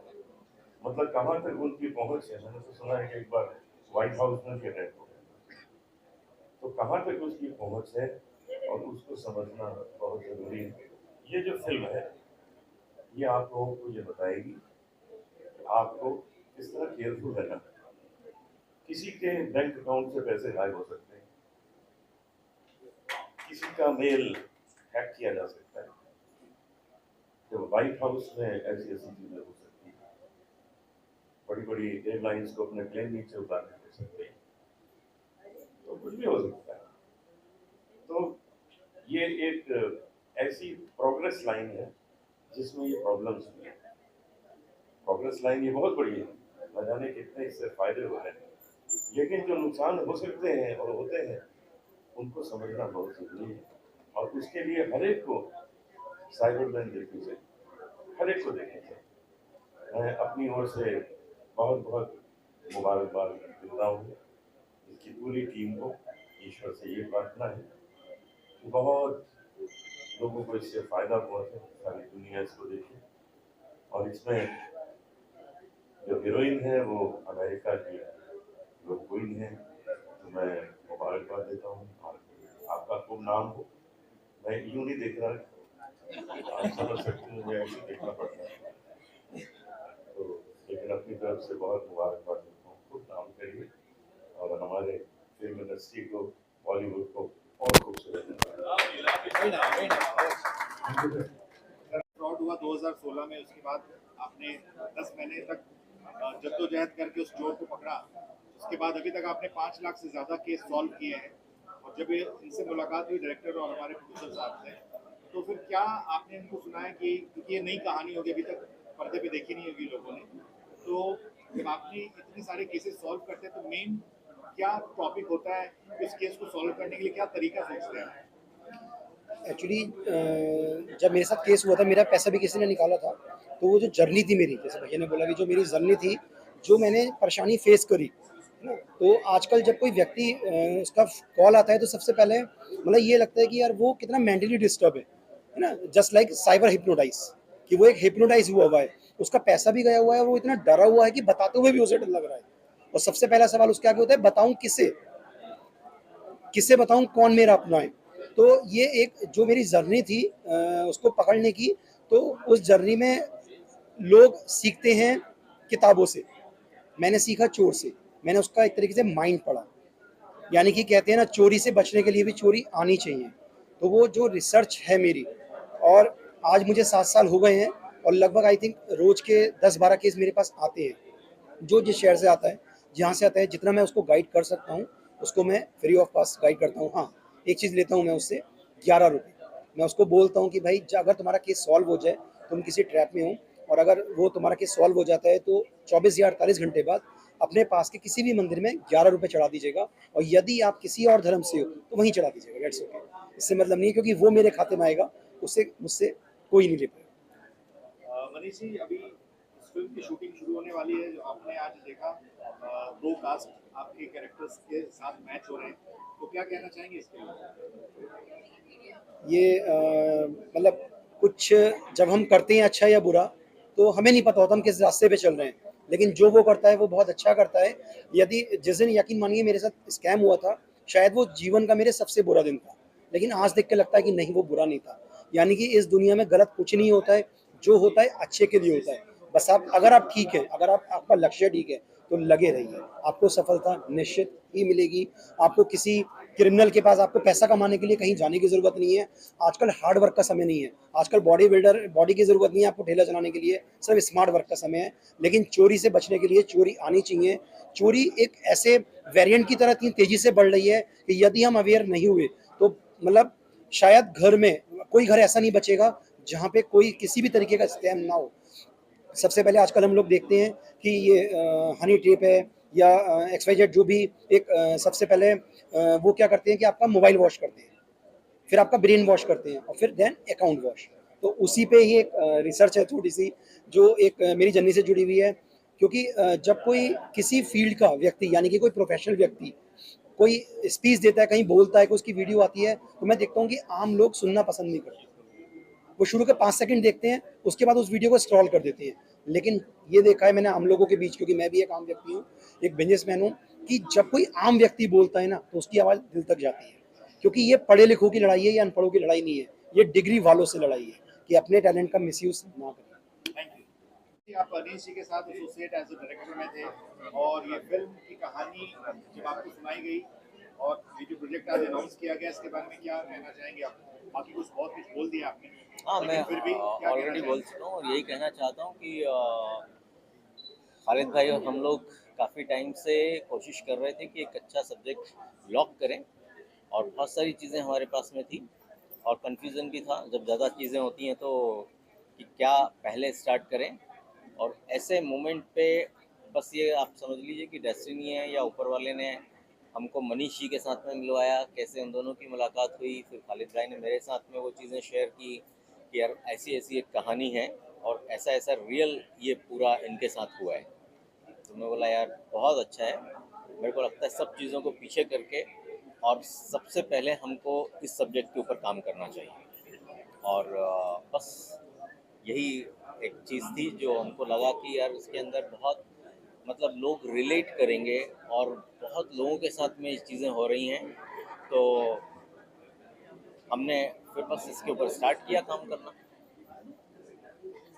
मतलब कहाँ तक उनकी पहुँच है। मैंने तो सुना है कि एक बार व्हाइट हाउस में भी अटैक हो गया, तो कहाँ तक उसकी पहुँच है और उसको समझना बहुत ज़रूरी है। ये जो फिल्म है ये आप लोगों को ये बताएगी कि आपको किस तरह केयरफुल रहना है। किसी के बैंक अकाउंट से पैसे गायब हो सकते हैं, किसी का मेल हैक किया जा सकता है, तो व्हाइट हाउस में ऐसी ऐसी चीजें हो सकती है। बड़ी बड़ी एयरलाइंस को अपने प्लेन नीचे उतारने दे सकते हैं, तो कुछ भी हो सकता है। तो ये एक ऐसी प्रोग्रेस लाइन है जिसमें ये प्रॉब्लम्स हुई है। प्रोग्रेस लाइन ये बहुत बड़ी है, न जाने कितने इससे फायदे हो रहे हैं, लेकिन जो नुकसान हो सकते हैं और होते हैं उनको समझना बहुत जरूरी है। और उसके लिए हर एक को साइबर मैन देखनी चाहिए, हर एक को देखनी चाहिए। मैं अपनी ओर से बहुत बहुत मुबारकबाद देता हूँ इसकी पूरी टीम को। ईश्वर से ये प्रार्थना है कि बहुत लोगों को इससे फायदा पहुँचे, सारी दुनिया इसको देखे। और इसमें जो हीरोइन है वो अमेरिका की जो क्वीन है, तो मैं मुबारकबाद देता हूँ। और आपका खूब नाम हो। मैं यूँ नहीं देख रहा, आप समझ सकते हैं, मुझे ऐसे देखना पड़ता है। तो लेकिन अपनी तरफ से बहुत मुबारकबाद देता हूँ। खूब नाम करिए और हमारे फिल्म इंडस्ट्री को, बॉलीवुड को और खूबसूरत फ्रॉड हुआ 2016 में, उसके बाद आपने 10 महीने तक जद्दोजहद करके उस चोर को पकड़ा। उसके बाद अभी तक आपने 5 लाख से ज़्यादा केस सॉल्व किए हैं। और जब इनसे मुलाकात हुई डायरेक्टर और हमारे प्रोड्यूसर साहब से, तो फिर क्या आपने इनको सुनाया कि क्योंकि ये नई कहानी होगी, अभी तक पर्दे पे देखी नहीं होगी लोगों ने, तो जब आपने इतने सारे केसेस सॉल्व करते हैं तो मेन क्या टॉपिक होता है, इस केस को सॉल्व करने के लिए क्या तरीका सोचते हैं? एक्चुअली जब मेरे साथ केस हुआ था, मेरा पैसा भी किसी ने निकाला था, तो वो जो जर्नी थी मेरी, जैसे भैया ने बोला कि जो मेरी जर्नी थी, जो मैंने परेशानी फेस करी है ना, तो आजकल जब कोई व्यक्ति उसका कॉल आता है तो सबसे पहले मतलब ये लगता है कि यार वो कितना मेंटली डिस्टर्ब है ना, जस्ट लाइक साइबर हिप्नोटाइज, कि वो एक हिप्नोटाइज हुआ है, उसका पैसा भी गया हुआ है, वो इतना डरा हुआ है कि बताते हुए भी उसे डर लग रहा है। और सबसे पहला सवाल उसके आगे होता है, बताऊं किससे बताऊं, कौन मेरा अपना है। तो ये एक जो मेरी जर्नी थी उसको पकड़ने की, तो उस जर्नी में लोग सीखते हैं किताबों से, मैंने सीखा चोर से, मैंने उसका एक तरीके से माइंड पढ़ा। यानी कि कहते हैं ना, चोरी से बचने के लिए भी चोरी आनी चाहिए। तो वो जो रिसर्च है मेरी, और आज मुझे 7 साल हो गए हैं, और लगभग आई थिंक रोज के 10-12 केस मेरे पास आते हैं। जो जिस शहर से आता है, जहाँ से आता है, जितना मैं उसको गाइड कर सकता हूँ उसको मैं फ्री ऑफ कॉस्ट गाइड करता हूँ। हाँ, एक चीज़ लेता हूँ मैं उससे 11 रुपये। मैं उसको बोलता हूँ कि भाई अगर तुम्हारा केस सॉल्व हो जाए, तुम किसी ट्रैप में हो, और अगर वो तुम्हारा केस सॉल्व हो जाता है तो 24 या 48 घंटे बाद अपने पास के किसी भी मंदिर में 11 रुपये चढ़ा दीजिएगा, और यदि आप किसी और धर्म से हो तो वहीं चढ़ा दीजिएगा। That's okay. इससे मतलब नहीं है, क्योंकि वो मेरे खाते में आएगा, उससे मुझसे कोई नहीं ले पाएगा। मनीष जी, अभी इस फिल्म की शूटिंग शुरू होने वाली है। जो आपने आज देखा, 2 कास्ट आपके कैरेक्टर्स के साथ मैच हो रहे हैं, तो क्या कहना चाहेंगे इसके लिए? ये मतलब कुछ जब हम करते हैं अच्छा या बुरा, तो हमें नहीं पता होता हम किस रास्ते पे चल रहे हैं, लेकिन जो वो करता है वो बहुत अच्छा करता है। यदि जिस दिन, यकीन मानिए, मेरे साथ स्कैम हुआ था, शायद वो जीवन का मेरे सबसे बुरा दिन था, लेकिन आज देख के लगता है कि नहीं, वो बुरा नहीं था। यानी कि इस दुनिया में गलत कुछ नहीं होता है, जो होता है अच्छे के लिए होता है। बस आप, अगर आप ठीक है, अगर आपका लक्ष्य ठीक है, तो लगे रहिए, आपको सफलता निश्चित ही मिलेगी। आपको किसी क्रिमिनल के पास आपको पैसा कमाने के लिए कहीं जाने की जरूरत नहीं है। आजकल हार्ड वर्क का समय नहीं है, आजकल बॉडी की जरूरत नहीं है आपको ठेला चलाने के लिए, सिर्फ स्मार्ट वर्क का समय है। लेकिन चोरी से बचने के लिए चोरी आनी चाहिए। चोरी एक ऐसे वेरिएंट की तरह इतनी तेजी से बढ़ रही है कि यदि हम अवेयर नहीं हुए तो मतलब शायद घर में कोई घर ऐसा नहीं बचेगा जहाँ पे कोई किसी भी तरीके का स्कैम ना हो। सबसे पहले आजकल हम लोग देखते हैं कि ये हनी ट्रैप है या XYZ, जो भी एक सबसे पहले वो क्या करते हैं कि आपका मोबाइल वॉश करते हैं, फिर आपका ब्रेन वॉश करते हैं, और फिर देन अकाउंट वॉश। तो उसी पे ही एक रिसर्च है थोड़ी सी, जो एक मेरी जर्नी से जुड़ी हुई है। क्योंकि जब कोई किसी फील्ड का व्यक्ति, यानी कि कोई प्रोफेशनल व्यक्ति कोई स्पीच देता है, कहीं बोलता है, कोई उसकी वीडियो आती है, तो मैं देखता हूँ कि आम लोग सुनना पसंद नहीं करते। वो शुरू के 5 सेकंड देखते हैं, उसके बाद उस वीडियो को स्क्रॉल कर देते हैं। लेकिन ये देखा है मैंने आम लोगों के बीच, क्योंकि मैं भी एक आम व्यक्ति हूँ, एक बिजनेसमैन हूँ, कि जब कोई आम व्यक्ति बोलता है ना, तो उसकी आवाज़ दिल तक जाती है। क्योंकि ये पढ़े लिखों की लड़ाई है या अनपढ़ों की लड़ाई नहीं है, ये डिग्री वालों से लड़ाई है कि अपने टैलेंट का मिसयूज ना करें। Thank you. आप अनीश जी के साथ एसोसिएट एज अ डायरेक्टर में थे, और ये फिल्म की कहानी जब आपको सुनाई गई और ये जो प्रोजेक्ट आज अनाउंस किया गया, इसके बारे में क्या कहना चाहेंगे आप? बाकी बहुत कुछ बोल दिया आपने। हाँ, मैं फिर भी ऑलरेडी बोल चुका हूँ, और यही कहना चाहता हूँ कि खालिद भाई और हम लोग काफ़ी टाइम से कोशिश कर रहे थे कि एक अच्छा सब्जेक्ट लॉक करें, और बहुत सारी चीज़ें हमारे पास में थी और कन्फ्यूज़न भी था। जब ज़्यादा चीज़ें होती हैं तो कि क्या पहले स्टार्ट करें, और ऐसे मोमेंट पे बस ये आप समझ लीजिए कि डेस्टिनी है या ऊपर वाले ने हमको मनीष जी के साथ में मिलवाया, कैसे उन दोनों की मुलाकात हुई, फिर खालिद भाई ने मेरे साथ में वो चीज़ें शेयर की कि यार ऐसी ऐसी एक कहानी है और ऐसा ऐसा रियल ये पूरा इनके साथ हुआ है। तो मैं बोला यार बहुत अच्छा है, मेरे को लगता है सब चीज़ों को पीछे करके और सबसे पहले हमको इस सब्जेक्ट के ऊपर काम करना चाहिए। और बस यही एक चीज़ थी जो हमको लगा कि यार इसके अंदर बहुत मतलब लोग रिलेट करेंगे, और बहुत लोगों के साथ में ये चीज़ें हो रही हैं। तो हमने फिर बस इसके ऊपर स्टार्ट किया काम करना।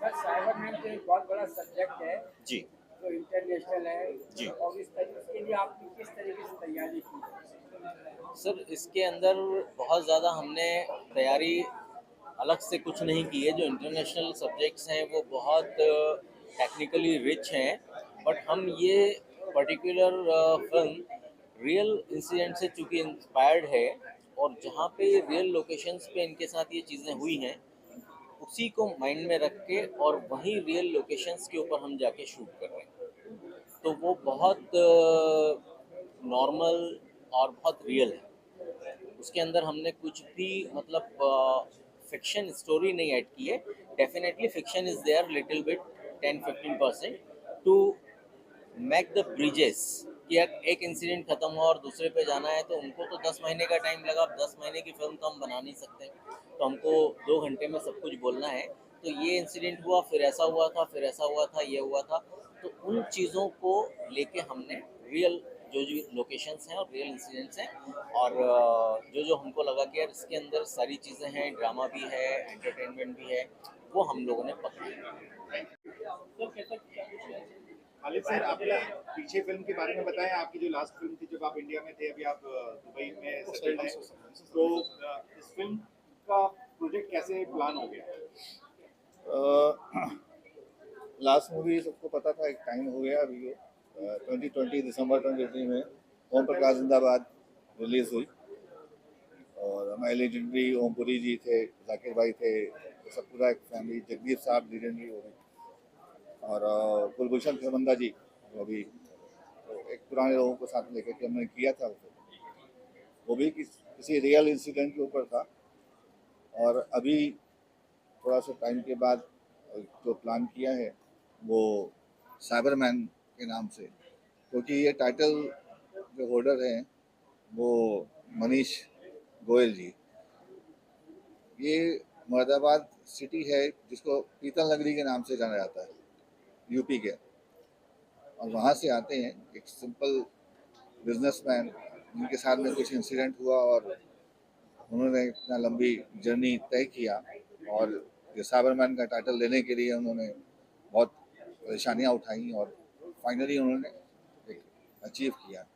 सर, साइबर क्राइम तो एक बहुत बड़ा सब्जेक्ट है जी जो इंटरनेशनल है जी। और इसके लिए आपने किस तरीके से तैयारी की? सर, इसके अंदर बहुत ज़्यादा हमने तैयारी अलग से कुछ नहीं की है। जो इंटरनेशनल सब्जेक्ट्स हैं वो बहुत टेक्निकली रिच हैं, बट हम ये पर्टिकुलर फिल्म रियल इंसिडेंट से चूँकि इंस्पायर्ड है, और जहाँ पे रियल लोकेशंस पे इनके साथ ये चीज़ें हुई हैं उसी को माइंड में रख के और वहीं रियल लोकेशंस के ऊपर हम जाके शूट कर रहे हैं। तो वो बहुत नॉर्मल और बहुत रियल है। उसके अंदर हमने कुछ भी मतलब फिक्शन स्टोरी नहीं ऐड की है। Definitely fiction is there little bit 10-15% to make the bridges कि एक इंसिडेंट खत्म हो और दूसरे पे जाना है, तो उनको तो 10 महीने का टाइम लगा। 10 महीने की फिल्म तो हम बना नहीं सकते, तो हमको 2 घंटे में सब कुछ बोलना है। तो ये इंसिडेंट हुआ, फिर ऐसा हुआ था, फिर ऐसा हुआ था, ये हुआ था। तो उन चीज़ों को लेके हमने रियल जो लोकेशंस हैं और रियल इंसिडेंट्स हैं, और जो हमको लगा कि यार इसके अंदर सारी चीज़ें हैं, ड्रामा भी है, एंटरटेनमेंट भी है, वो हम लोगों ने पकड़ी। खालिद सर, आपने पीछे फिल्म के बारे में बताया, आपकी जो लास्ट फिल्म थी जब आप इंडिया में थे, अभी आप दुबई में सेटल्ड हैं, तो इस फिल्म का प्रोजेक्ट कैसे प्लान हो गया? लास्ट मूवी सबको पता था, एक टाइम हो गया अभी वो 2020 दिसंबर 2020 में ओम प्रकाश जिंदाबाद रिलीज हुई और हमारे लेजेंडरी ओमपुरी जी थे, जाकिर भाई थे, सब पूरा एक फैमिली, जगदीप साहब लीजेंडरी हो गए और कुलभूषण खरबंदा जी अभी तो एक पुराने लोगों को साथ लेकर के हमने किया था वो भी किसी रियल इंसिडेंट के ऊपर था। और अभी थोड़ा सा टाइम के बाद जो प्लान किया है वो साइबरमैन के नाम से, क्योंकि ये टाइटल जो होल्डर हैं वो मनीष गोयल जी, ये मुरादाबाद सिटी है जिसको पीतल नगरी के नाम से जाना जाता है यूपी के, और वहाँ से आते हैं एक सिंपल बिजनेसमैन जिनके साथ में कुछ इंसिडेंट हुआ और उन्होंने इतना लंबी जर्नी तय किया और ये साइबरमैन का टाइटल लेने के लिए उन्होंने बहुत परेशानियाँ उठाई और फाइनली उन्होंने एक अचीव किया।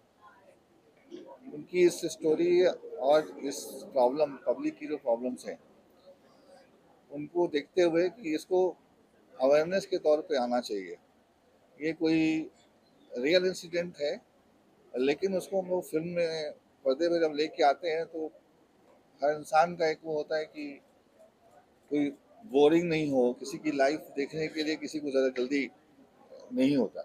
उनकी इस स्टोरी और इस प्रॉब्लम, पब्लिक की जो प्रॉब्लम्स हैं उनको देखते हुए कि इसको अवेयरनेस के तौर पे आना चाहिए। ये कोई रियल इंसिडेंट है लेकिन उसको हम लोग फिल्म में पर्दे पे जब लेके आते हैं तो हर इंसान का एक वो होता है कि कोई बोरिंग नहीं हो, किसी की लाइफ देखने के लिए किसी को ज़्यादा जल्दी नहीं होता,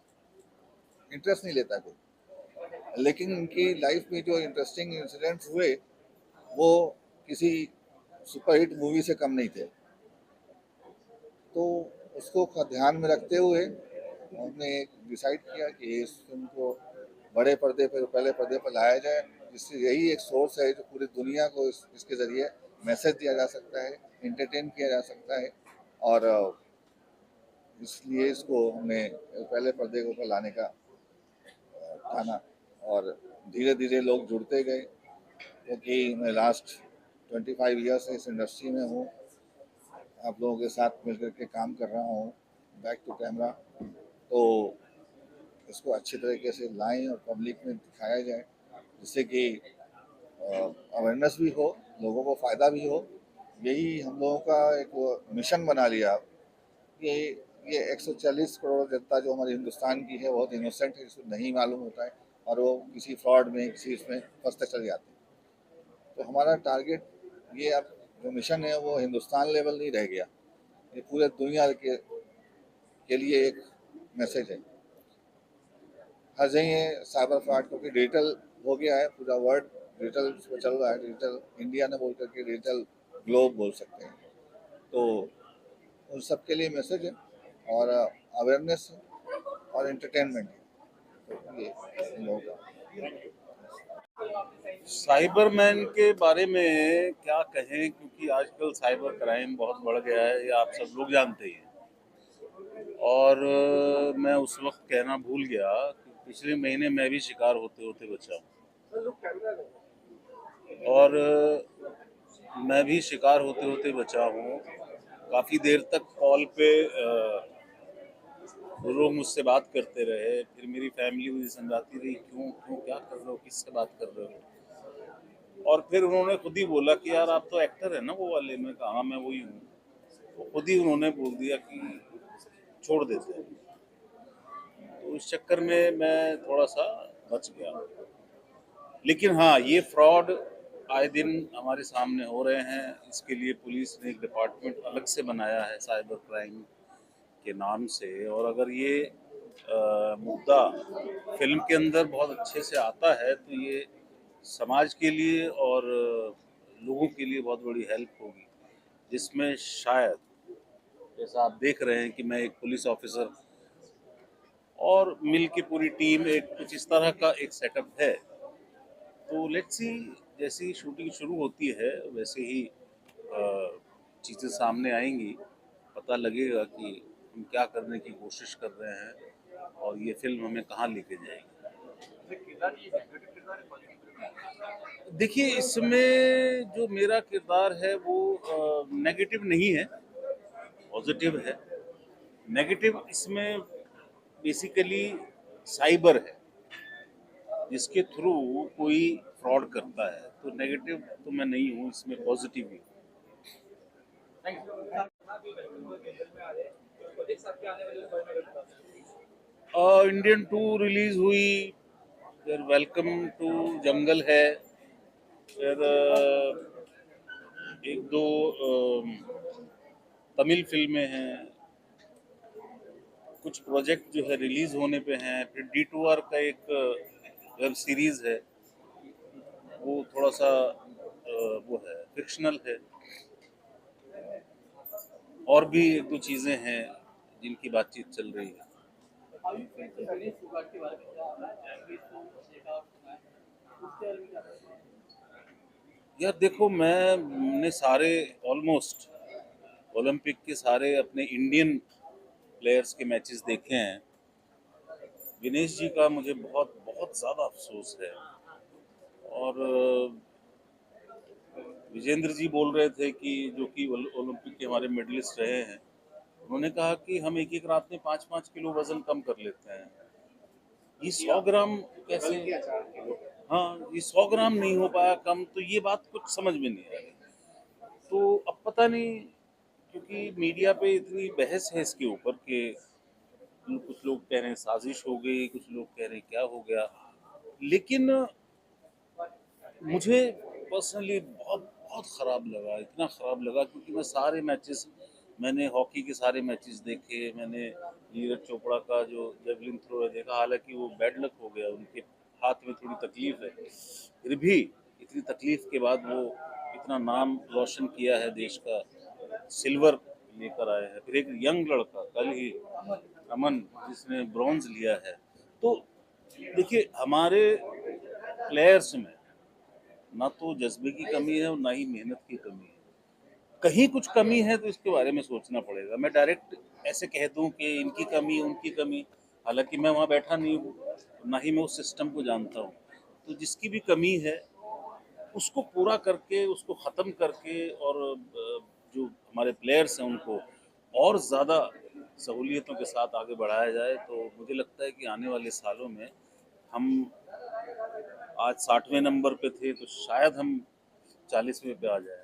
इंटरेस्ट नहीं लेता कोई, लेकिन उनकी लाइफ में जो इंटरेस्टिंग इंसिडेंट्स हुए वो किसी सुपरहिट मूवी से कम नहीं थे। तो उसको ध्यान में रखते हुए हमने डिसाइड किया कि इस फिल्म को बड़े पर्दे पर, पहले पर्दे पर लाया जाए, जिससे यही एक सोर्स है जो पूरी दुनिया को इसके ज़रिए मैसेज दिया जा सकता है, एंटरटेन किया जा सकता है, और इसलिए इसको हमने पहले पर्दे के ऊपर लाने का ठाना और धीरे धीरे लोग जुड़ते गए, क्योंकि मैं लास्ट 25 ईयर्स से इस इंडस्ट्री में हूँ, आप लोगों के साथ मिलकर के काम कर रहा हूँ बैक टू कैमरा, तो इसको अच्छी तरीके से लाएं और पब्लिक में दिखाया जाए जिससे कि अवेयरनेस भी हो, लोगों को फ़ायदा भी हो। यही हम लोगों का एक मिशन बना लिया कि ये 140 करोड़ जनता जो हमारी हिंदुस्तान की है बहुत इनोसेंट है, इसको नहीं मालूम होता है और वो किसी फ्रॉड में, किसी इसमें फंसते चले जाते हैं। तो हमारा टारगेट ये अब जो मिशन है वो हिंदुस्तान लेवल नहीं रह गया, ये पूरे दुनिया के लिए एक मैसेज है। हर जगह साइबर फ्रॉड, क्योंकि डिजिटल हो गया है, पूरा वर्ल्ड डिजिटल पर चल रहा है, डिजिटल इंडिया ने बोल करके डिजिटल ग्लोब बोल सकते हैं, तो उन सब के लिए मैसेज है और अवेयरनेस है और एंटरटेनमेंट है, तो ये इन लोगों का। साइबरमैन के बारे में क्या कहें, क्योंकि आजकल साइबर क्राइम बहुत बढ़ गया है, ये आप सब लोग जानते ही हैं। और मैं उस वक्त कहना भूल गया कि पिछले महीने मैं भी शिकार होते होते बचा हूँ, और मैं भी शिकार होते होते बचा हूँ। काफ़ी देर तक कॉल पे वो लोग मुझसे बात करते रहे, फिर मेरी फैमिली मुझे समझाती रही क्यों क्यों क्या कर रहे हो, किससे बात कर रहे हो, और फिर उन्होंने खुद ही बोला कि यार आप तो एक्टर है ना वो वाले। में कहा मैं वही हूँ, तो खुद ही उन्होंने बोल दिया कि छोड़ देते हैं। तो उस चक्कर में मैं थोड़ा सा बच गया। लेकिन हाँ, ये फ्रॉड आए दिन हमारे सामने हो रहे हैं, इसके लिए पुलिस ने एक डिपार्टमेंट अलग से बनाया है साइबर क्राइम के नाम से। और अगर ये मुद्दा फिल्म के अंदर बहुत अच्छे से आता है तो ये समाज के लिए और लोगों के लिए बहुत बड़ी हेल्प होगी, जिसमें शायद जैसा आप देख रहे हैं कि मैं एक पुलिस ऑफिसर और मिल के पूरी टीम एक कुछ इस तरह का एक सेटअप है। तो लेट्स सी, जैसी शूटिंग शुरू होती है वैसे ही चीज़ें सामने आएंगी, पता लगेगा कि हम क्या करने की कोशिश कर रहे हैं और ये फिल्म हमें कहाँ लेके जाएगी। देखिए, इसमें जो मेरा किरदार है वो नेगेटिव नहीं है, पॉजिटिव है। नेगेटिव इसमें बेसिकली साइबर है, जिसके थ्रू कोई फ्रॉड करता है। तो नेगेटिव तो मैं नहीं हूँ, इसमें पॉजिटिव ही हूँ। इंडियन 2 रिलीज हुई, फिर वेलकम टू जंगल है, फिर एक दो तमिल फिल्में हैं, कुछ प्रोजेक्ट जो है रिलीज होने पे हैं, फिर D2R का एक वेब सीरीज है, वो थोड़ा सा वो है, फिक्शनल है, और भी एक दो चीजें हैं जिनकी बातचीत चल रही है। यार देखो, मैंने सारे ऑलमोस्ट ओलंपिक के सारे अपने इंडियन प्लेयर्स के मैचेस देखे हैं। विनेश जी का मुझे बहुत बहुत ज़्यादा अफसोस है, और विजेंद्र जी बोल रहे थे कि जो कि ओलंपिक के हमारे मेडलिस्ट रहे हैं, उन्होंने कहा कि हम एक एक रात में 5-5 किलो वजन कम कर लेते हैं। ये 100 ग्राम कैसे? हाँ, ये 100 ग्राम नहीं हो पाया कम, तो ये बात कुछ समझ में नहीं आ रही। तो अब पता नहीं, क्योंकि मीडिया पे इतनी बहस है इसके ऊपर कि कुछ लोग कह रहे हैं साजिश हो गई, कुछ लोग कह रहे हैं क्या हो गया, लेकिन मुझे पर्सनली बहुत बहुत ख़राब लगा, इतना ख़राब लगा क्योंकि मैं सारे मैचेस, मैंने हॉकी के सारे मैचेस देखे, मैंने नीरज चोपड़ा का जो जेवलिन थ्रो है देखा, हालांकि वो बैड लक हो गया, उनके हाथ में थोड़ी तकलीफ है, फिर भी इतनी तकलीफ के बाद वो इतना नाम रोशन किया है देश का, सिल्वर लेकर आए हैं। फिर एक यंग लड़का कल ही अमन, जिसने ब्रॉन्ज लिया है। तो देखिए, हमारे प्लेयर्स में ना तो जज्बे की कमी है और ना ही मेहनत की कमी है। कहीं कुछ कमी है तो इसके बारे में सोचना पड़ेगा। मैं डायरेक्ट ऐसे कह दूं कि इनकी कमी उनकी कमी, हालांकि मैं वहाँ बैठा नहीं हूँ, ना ही मैं उस सिस्टम को जानता हूँ। तो जिसकी भी कमी है उसको पूरा करके, उसको ख़त्म करके, और जो हमारे प्लेयर्स हैं उनको और ज़्यादा सहूलियतों के साथ आगे बढ़ाया जाए, तो मुझे लगता है कि आने वाले सालों में हम आज 60वें नंबर पे थे, तो शायद हम 40वें पे आ जाए।